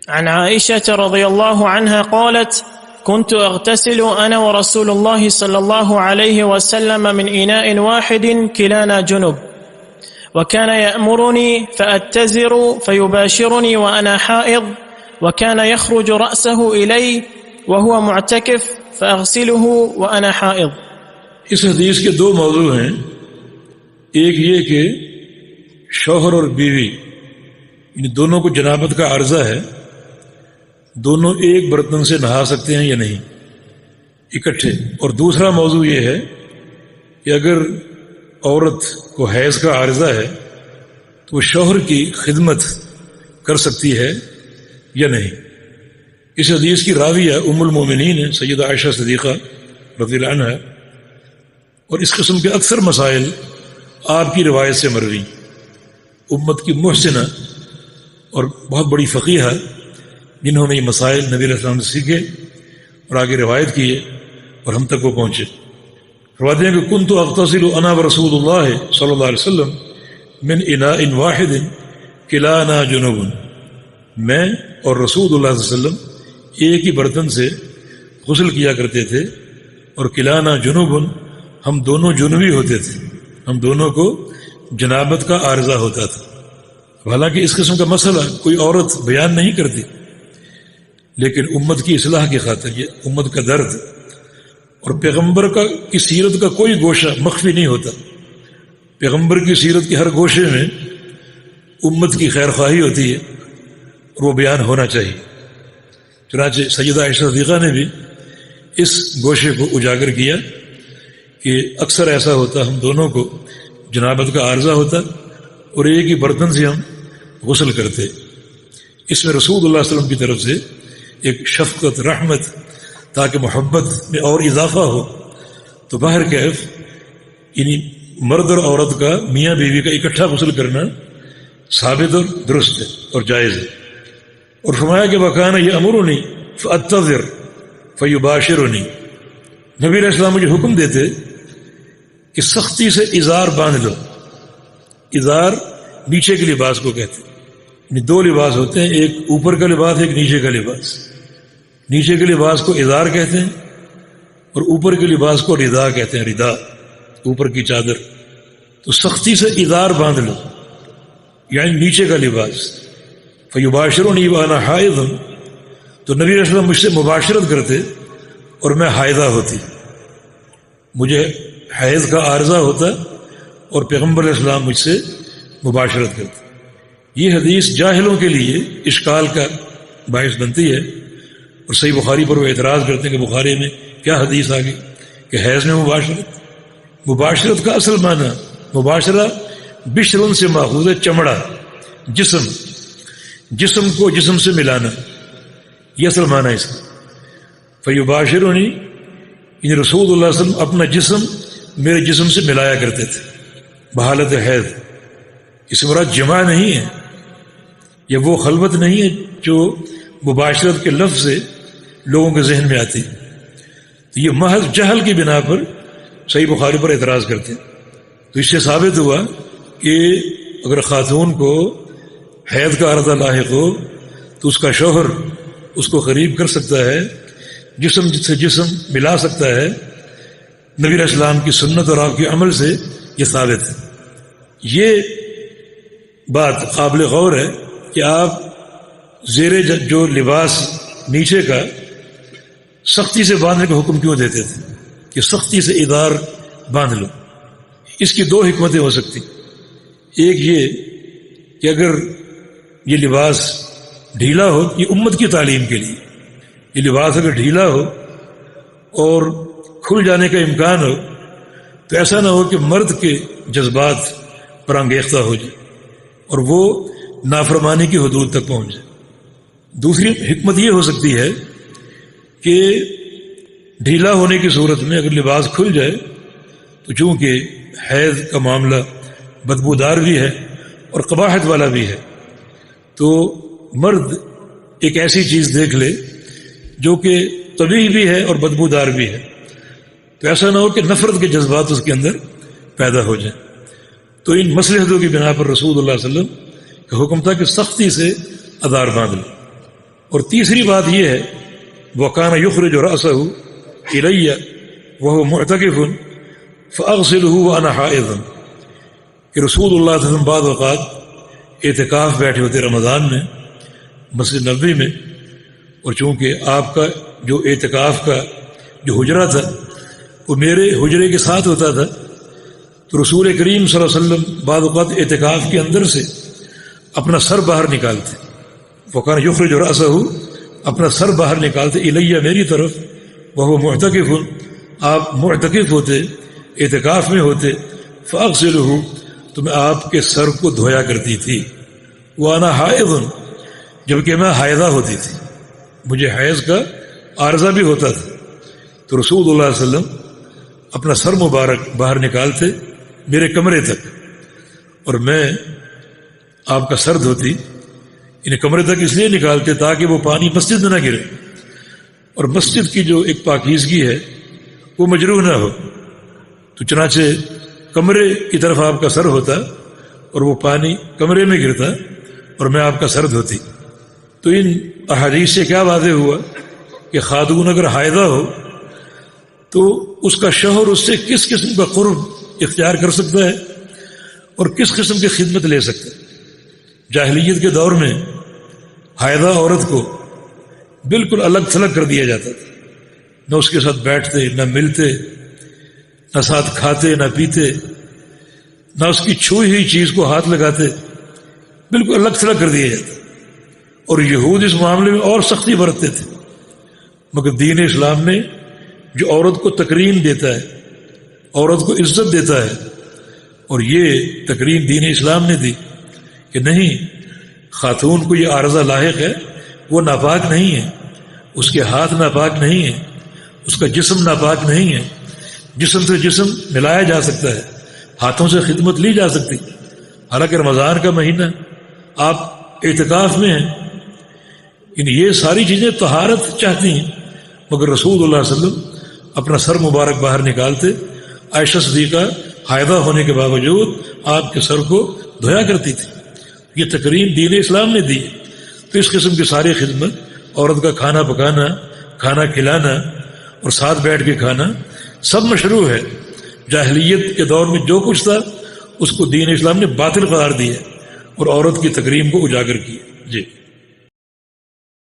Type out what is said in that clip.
عن عائشة رضي الله عنها قالت كنت أغتسل أنا ورسول الله صلى الله عليه وسلم من إناء واحد كلانا جنب وكان يأمرني فأتزر فيباشرني وأنا حائض وكان يخرج رأسه إلي وهو معتكف فأغسله وأنا حائض. اس حدیث کے دو موضوع ہیں. ایک یہ کہ شوہر اور بیوی یعنی دونوں کو جنابت کا عارضہ ہے، دونوں ایک برتن سے نہا سکتے ہیں یا نہیں اکٹھے. اور دوسرا موضوع یہ ہے کہ اگر عورت کو حیض کا عارضہ ہے تو وہ شوہر کی خدمت کر سکتی ہے یا نہیں. اس حدیث کی راویہ ام المومنین ہے سیدہ عائشہ صدیقہ رضی اللہ عنہا، اور اس قسم کے اکثر مسائل آپ کی روایت سے مروی. امت کی محسنہ اور بہت بڑی فقیہہ جنہوں نے یہ مسائل نبی علیہ السلام سے سیکھے اور آگے روایت کیے اور ہم تک وہ پہنچے. فرماتے ہیں کہ کنت اغتسل انا ورسول اللہ صلی اللہ علیہ وسلم من اناء واحد کلانا جنوب. میں اور رسول اللہ صلی اللہ علیہ وسلم ایک ہی برتن سے غسل کیا کرتے تھے اور کلانا جنوب، ہم دونوں جنوبی ہوتے تھے، ہم دونوں کو جنابت کا عارضہ ہوتا تھا. حالانکہ اس قسم کا مسئلہ کوئی عورت بیان نہیں کرتی، لیکن امت کی اصلاح کی خاطر یہ امت کا درد، اور پیغمبر کی سیرت کا کوئی گوشہ مخفی نہیں ہوتا. پیغمبر کی سیرت کے ہر گوشے میں امت کی خیر خواہی ہوتی ہے اور وہ بیان ہونا چاہیے. چنانچہ سیدہ عائشہ صدیقہ نے بھی اس گوشے کو اجاگر کیا کہ اکثر ایسا ہوتا ہم دونوں کو جنابت کا عارضہ ہوتا اور ایک ہی برتن سے ہم غسل کرتے. اس میں رسول اللہ صلی اللہ علیہ وسلم کی طرف سے ایک شفقت، رحمت، تاکہ محبت میں اور اضافہ ہو. تو باہر کیف یعنی مرد اور عورت کا، میاں بیوی کا اکٹھا غسل کرنا ثابت اور درست ہے اور جائز ہے. اور فرمایا کہ وکانہ یأمرنی فأتذر فیباشرنی. نبی علیہ السلام مجھے حکم دیتے کہ سختی سے ازار باندھ لو. ازار نیچے کے لباس کو کہتے ہیں، یعنی دو لباس ہوتے ہیں، ایک اوپر کا لباس، ایک نیچے کا لباس. نیچے کے لباس کو ازار کہتے ہیں اور اوپر کے لباس کو ردا کہتے ہیں، ردا اوپر کی چادر. تو سختی سے ازار باندھ لو یعنی نیچے کا لباس. فیباشرنی وانا حائض، تو نبی علیہ السلام مجھ سے مباشرت کرتے اور میں حائضہ ہوتی، مجھے حیض کا عارضہ ہوتا اور پیغمبر علیہ السلام مجھ سے مباشرت کرتے. یہ حدیث جاہلوں کے لیے اشکال کا باعث بنتی ہے، اور صحیح بخاری پر وہ اعتراض کرتے ہیں کہ بخاری میں کیا حدیث آ گئی کہ حیض میں مباشرت. مباشرت کا اصل معنی مباشرہ بشرن سے ماخوذ ہے، چمڑا، جسم کو جسم سے ملانا، یہ اصل معنی ہے اس کا. فیباشرنی یعنی رسول اللہ صلی اللہ علیہ وسلم اپنا جسم میرے جسم سے ملایا کرتے تھے بحالت حیض. اس مراد جماع نہیں ہے، یہ وہ خلوت نہیں ہے جو مباشرت کے لفظ سے لوگوں کے ذہن میں آتی. تو یہ محض جہل کی بنا پر صحیح بخاری پر اعتراض کرتے ہیں. تو اس سے ثابت ہوا کہ اگر خاتون کو حیض کا عارضہ لاحق ہو تو اس کا شوہر اس کو قریب کر سکتا ہے، جسم سے جسم ملا سکتا ہے. نبی علیہ السلام کی سنت اور آپ کے عمل سے یہ ثابت ہے. یہ بات قابل غور ہے کہ آپ زیر جو لباس نیچے کا سختی سے باندھنے کا حکم کیوں دیتے تھے کہ سختی سے ادار باندھ لو. اس کی دو حکمتیں ہو سکتی. ایک یہ کہ اگر یہ لباس ڈھیلا ہو، یہ امت کی تعلیم کے لیے، یہ لباس اگر ڈھیلا ہو اور کھل جانے کا امکان ہو تو ایسا نہ ہو کہ مرد کے جذبات پر انگیختہ ہو جائے اور وہ نافرمانی کی حدود تک پہنچ جائے. دوسری حکمت یہ ہو سکتی ہے کہ ڈھیلا ہونے کی صورت میں اگر لباس کھل جائے تو چونکہ حیض کا معاملہ بدبودار بھی ہے اور قباحت والا بھی ہے، تو مرد ایک ایسی چیز دیکھ لے جو کہ طبیعی بھی ہے اور بدبودار بھی ہے، تو ایسا نہ ہو کہ نفرت کے جذبات اس کے اندر پیدا ہو جائیں. تو ان مصلحتوں کی بنا پر رسول اللہ صلی اللہ علیہ وسلم کا حکم تھا کہ سختی سے ادار باندھ لو. اور تیسری بات یہ ہے وَكَانَ يُخْرِجُ رَأْسَهُ إِلَيَّ وَهُوَ مُعْتَكِفٌ فَأَغْسِلُهُ وَأَنَا حَائِضٌ کہ رسول اللہ صلی اللہ علیہ وسلم بعض اوقات اعتکاف بیٹھے ہوتے رمضان میں مسجد نبوی میں، اور چونکہ آپ کا جو اعتکاف کا جو حجرہ تھا وہ میرے حجرے کے ساتھ ہوتا تھا، تو رسول کریم صلی اللہ علیہ وسلم بعض اوقات اعتکاف کے اندر سے اپنا سر باہر نکالتے، وَكَانَ يُخْرِجُ رَأْسَهُ اپنا سر باہر نکالتے الیہ میری طرف، وَهُوَ مُعْتَكِفٌ آپ معتکف ہوتے، اعتکاف میں ہوتے، فَأَغْسِلُهُ تو میں آپ کے سر کو دھویا کرتی تھی، وَأَنَا حَائِضٌ جبکہ میں حائضہ ہوتی تھی، مجھے حیض کا عارضہ بھی ہوتا تھا، تو رسول اللہ علیہ وسلم اپنا سر مبارک باہر نکالتے میرے کمرے تک، اور میں آپ کا سر دھوتی، انہیں کمرے تک اس لیے نکالتے تاکہ وہ پانی مسجد میں نہ گرے، اور مسجد کی جو ایک پاکیزگی ہے وہ مجروح نہ ہو، تو چنانچہ کمرے کی طرف آپ کا سر ہوتا اور وہ پانی کمرے میں گرتا اور میں آپ کا سر دھوتی۔ تو ان احادیث سے کیا واضح ہوا کہ خاتون اگر حائضہ ہو تو اس کا شوہر اس سے کس قسم کا قرب اختیار کر سکتا ہے اور کس قسم کی خدمت لے سکتا ہے۔ جاہلیت کے دور میں حائضہ عورت کو بالکل الگ تھلگ کر دیا جاتا تھا، نہ اس کے ساتھ بیٹھتے، نہ ملتے، نہ ساتھ کھاتے، نہ پیتے، نہ اس کی چھوئی ہوئی چیز کو ہاتھ لگاتے، بالکل الگ تھلگ کر دیا جاتا۔ اور یہود اس معاملے میں اور سختی برتتے تھے، مگر دین اسلام نے جو عورت کو تکریم دیتا ہے، عورت کو عزت دیتا ہے، اور یہ تکریم دین اسلام نے دی کہ نہیں، خاتون کو یہ عارضہ لاحق ہے، وہ ناپاک نہیں ہے، اس کے ہاتھ ناپاک نہیں ہے، اس کا جسم ناپاک نہیں ہے، جسم سے جسم ملایا جا سکتا ہے، ہاتھوں سے خدمت لی جا سکتی۔ حالانکہ رمضان کا مہینہ آپ اعتکاف میں ہیں، یہ ساری چیزیں طہارت چاہتی ہیں، مگر رسول اللہ صلی اللہ علیہ وسلم اپنا سر مبارک باہر نکالتے، عائشہ صدیقہ حائضہ ہونے کے باوجود آپ کے سر کو دھویا کرتی تھی۔ یہ تکریم دین اسلام نے دی، تو اس قسم کی ساری خدمت، عورت کا کھانا پکانا، کھانا کھلانا اور ساتھ بیٹھ کے کھانا سب مشروع ہے۔ جاہلیت کے دور میں جو کچھ تھا اس کو دین اسلام نے باطل قرار دیا اور عورت کی تکریم کو اجاگر کیا۔ جی